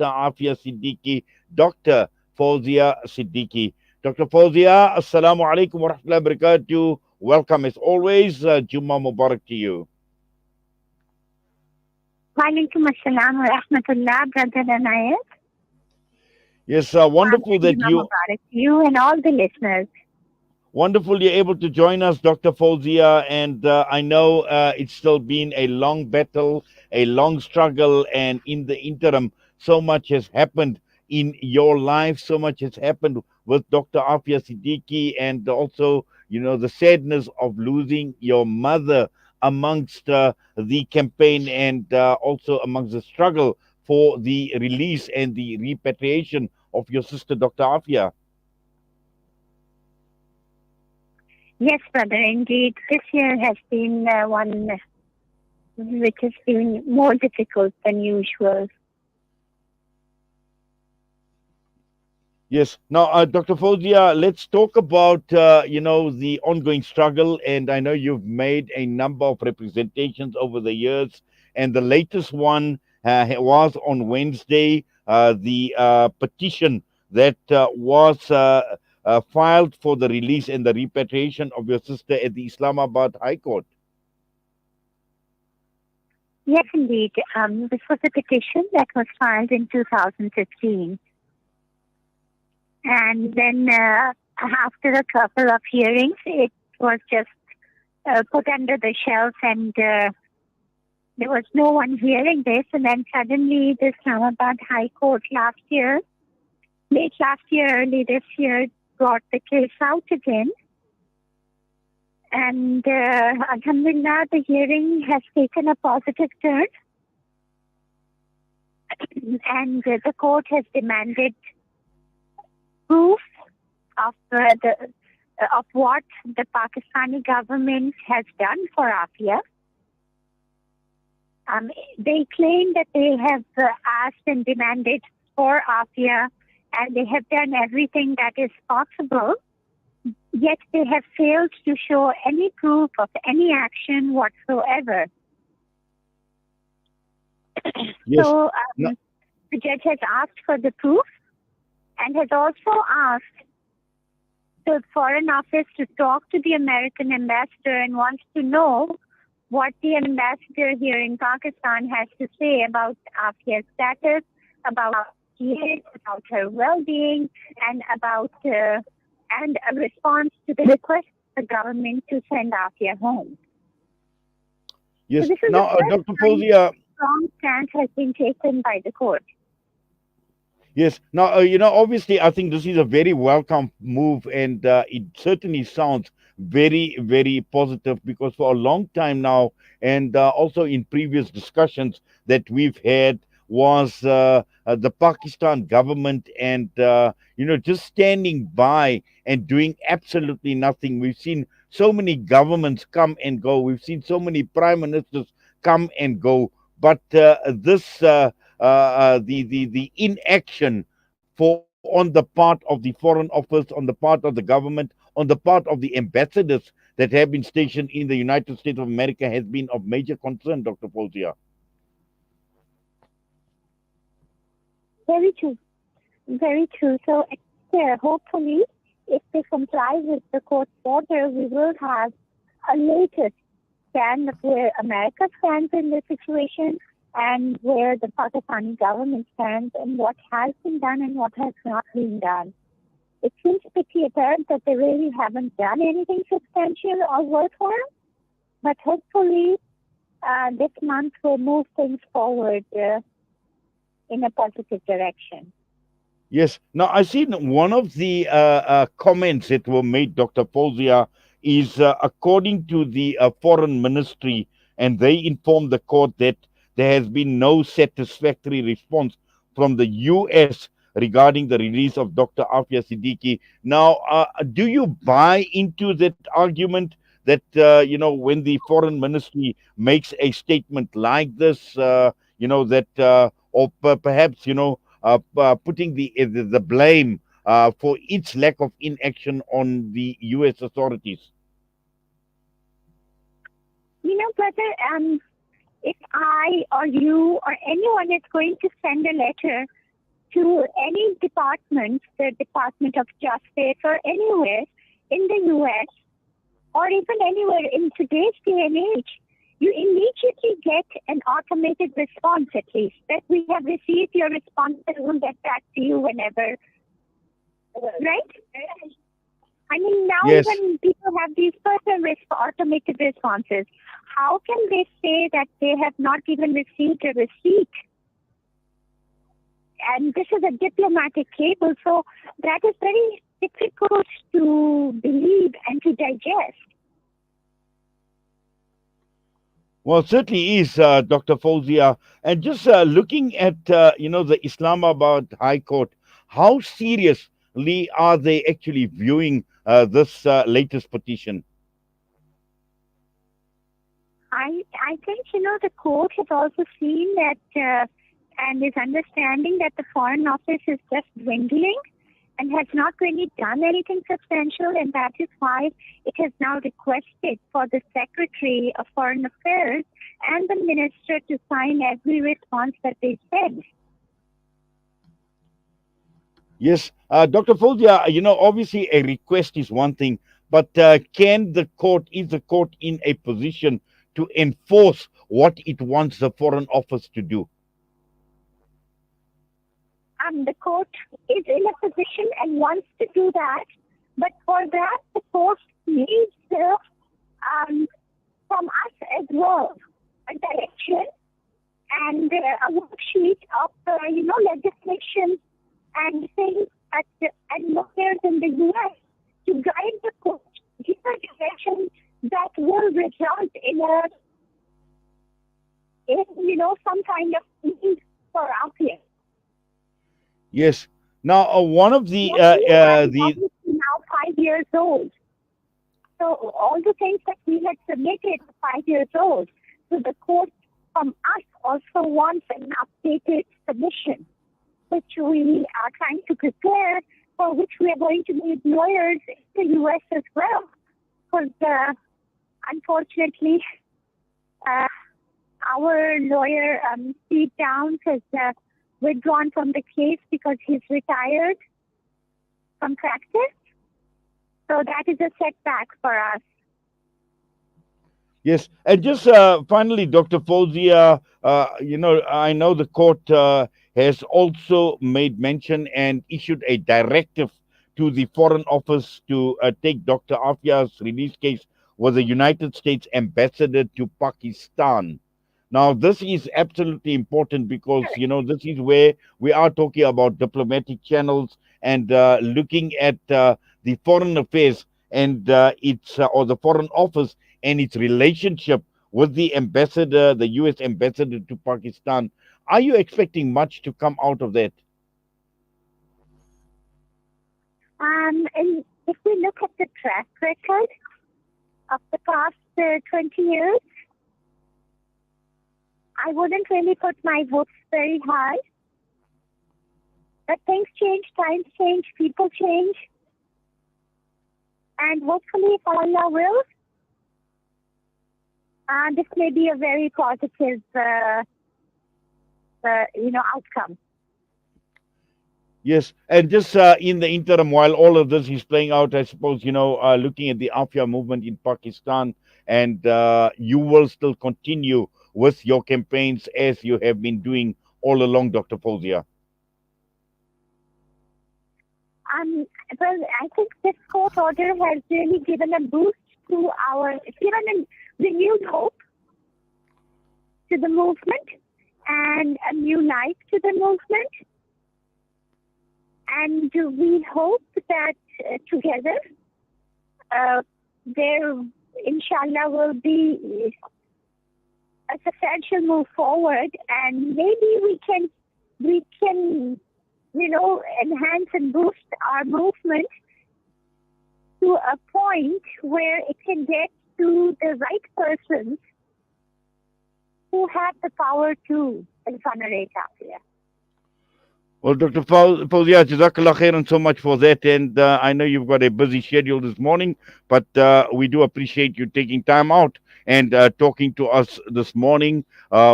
Dr. Aafia Siddiqui, Dr. Fauzia Siddiqui. Dr. Fauzia, Assalamu alaikum wa rahmatullahi wa barakatuh. Welcome as always. Jummah Mubarak to you. Walaikum assalam wa rahmatullah, Brother Anayat. Yes, wonderful that you Mubarak to you and all the listeners. Wonderful you're able to join us, Dr. Fauzia. And I know it's still been a long battle, a long struggle. And in the interim, so much has happened in your life. So much has happened with Dr. Afia Siddiqui. And also, the sadness of losing your mother amongst the campaign and also amongst the struggle for the release and the repatriation of your sister, Dr. Afia. Yes, brother, indeed. This year has been one which has been more difficult than usual. Yes. Now, Dr. Fauzia, let's talk about, the ongoing struggle. And I know you've made a number of representations over the years. And the latest one was on Wednesday, the petition that was filed for the release and the repatriation of your sister at the Islamabad High Court. Yes, indeed. This was a petition that was filed in 2015. And then after a couple of hearings, it was just put under the shelf and there was no one hearing this. And then suddenly the Islamabad High Court late last year, early this year, brought the case out again. And alhamdulillah, the hearing has taken a positive turn. And the court has demanded proof of of what the Pakistani government has done for Aafia. They claim that they have asked and demanded for Aafia, and they have done everything that is possible. Yet they have failed to show any proof of any action whatsoever. Yes. So the judge has asked for the proof and has also asked the Foreign Office to talk to the American ambassador and wants to know what the ambassador here in Pakistan has to say about Aafia's status, about about her well-being, and about and a response to the request of the government to send Aafia home. Yes. So this is Now, the Dr. first time Fauzia. a strong stance has been taken by the court. Yes. Now, obviously, I think this is a very welcome move, and it certainly sounds very, very positive because for a long time now, and also in previous discussions that we've had, was the Pakistan government and, just standing by and doing absolutely nothing. We've seen so many governments come and go, we've seen so many prime ministers come and go, but the inaction for on the part of the Foreign Office, on the part of the government, on the part of the ambassadors that have been stationed in the United States of America has been of major concern, Dr. Fauzia. Very true. Very true. So hopefully, if they comply with the court's order, we will have a latest stand of where America stands in this situation and where the Pakistani government stands and what has been done and what has not been done. It seems pretty apparent that they really haven't done anything substantial or worthwhile, but hopefully this month will move things forward in a positive direction. Yes. Now, I seen one of the comments that were made, Dr. Fauzia, is according to the foreign ministry, and they informed the court that there has been no satisfactory response from the U.S. regarding the release of Dr. Afia Siddiqui. Now, do you buy into that argument that, when the foreign ministry makes a statement like this, or perhaps, putting the blame for its lack of inaction on the U.S. authorities? Brother, if I or you or anyone is going to send a letter to any department, the Department of Justice or anywhere in the US or even anywhere in today's day and age, you immediately get an automated response at least that we have received your response and we'll get back to you whenever. Right? I mean, now Yes. even people have these person automated responses. How can they say that they have not even received a receipt? And this is a diplomatic cable, so that is very difficult to believe and to digest. Well, certainly is, Dr. Fauzia. And just looking at, the Islamabad High Court, how seriously are they actually viewing this latest petition? I think, the court has also seen that and is understanding that the Foreign Office is just dwindling and has not really done anything substantial, and that is why it has now requested for the Secretary of Foreign Affairs and the Minister to sign every response that they send. Yes, Dr. Fauzia, obviously a request is one thing, but is the court in a position to enforce what it wants the Foreign Office to do? The court is in a position and wants to do that, but for that, the court needs from us as well a direction and a worksheet of legislation and things and lawyers in the U.S. to guide the court, give a direction that will result in some kind of need for Aafia. Yes. Now, one of the Obviously now 5 years old. So all the things that we had submitted are 5 years old. So the court from us also wants an updated submission, which we are trying to prepare, for which we are going to need lawyers in the U.S. as well. Because unfortunately, our lawyer, Steve Downs, has withdrawn from the case because he's retired from practice. So that is a setback for us. Yes, and just finally, Dr. Fauzia, I know the court has also made mention and issued a directive to the Foreign Office to take Dr. Aafia's release case with the United States ambassador to Pakistan. Now, this is absolutely important because, this is where we are talking about diplomatic channels and looking at the foreign affairs and or the Foreign Office and its relationship with the ambassador, the U.S. ambassador to Pakistan. Are you expecting much to come out of that? And if we look at the track record of the past 20 years, I wouldn't really put my hopes very high. But things change, times change, people change. And hopefully, if Allah wills, this may be a very positive, outcome. Yes, and just in the interim, while all of this is playing out, I suppose, looking at the Aafia movement in Pakistan, and you will still continue with your campaigns as you have been doing all along, Dr. Fauzia. Well, I think this court order has really given a boost to given a renewed hope to the movement and a new life to the movement. And we hope that together there, inshallah, will be a substantial move forward, and maybe we can enhance and boost our movement to a point where it can get to the right persons who have the power to exonerate Aafia. Well, Dr. Fauzia, Jazakallah khairan so much for that. And I know you've got a busy schedule this morning, but we do appreciate you taking time out and talking to us this morning.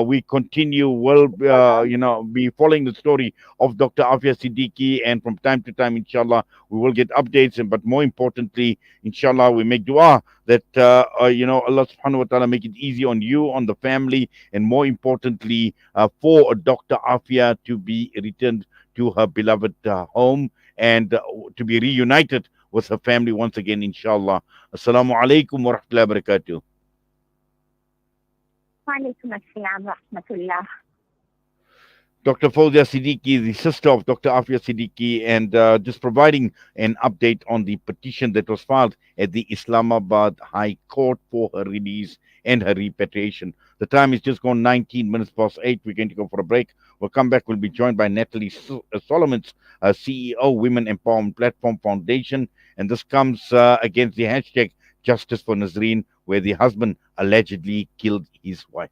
We continue, will, be following the story of Dr. Afia Siddiqui. And from time to time, inshallah, we will get updates. But more importantly, inshallah, we make dua that, Allah subhanahu wa ta'ala make it easy on you, on the family, and more importantly, for Dr. Afia to be returned to her beloved home and to be reunited with her family once again, inshallah. Assalamu alaikum wa rahmatullahi wa barakatuh. Walaikum assalam wa rahmatullah. Dr. Fawzia Siddiqui, the sister of Dr. Afia Siddiqui, and just providing an update on the petition that was filed at the Islamabad High Court for her release and her repatriation. The time is just gone 19 minutes past 8. We're going to go for a break. We'll come back. We'll be joined by Natalie Solomons, CEO, Women Empowerment Platform Foundation. And this comes against the hashtag Justice for Nazreen, where the husband allegedly killed his wife.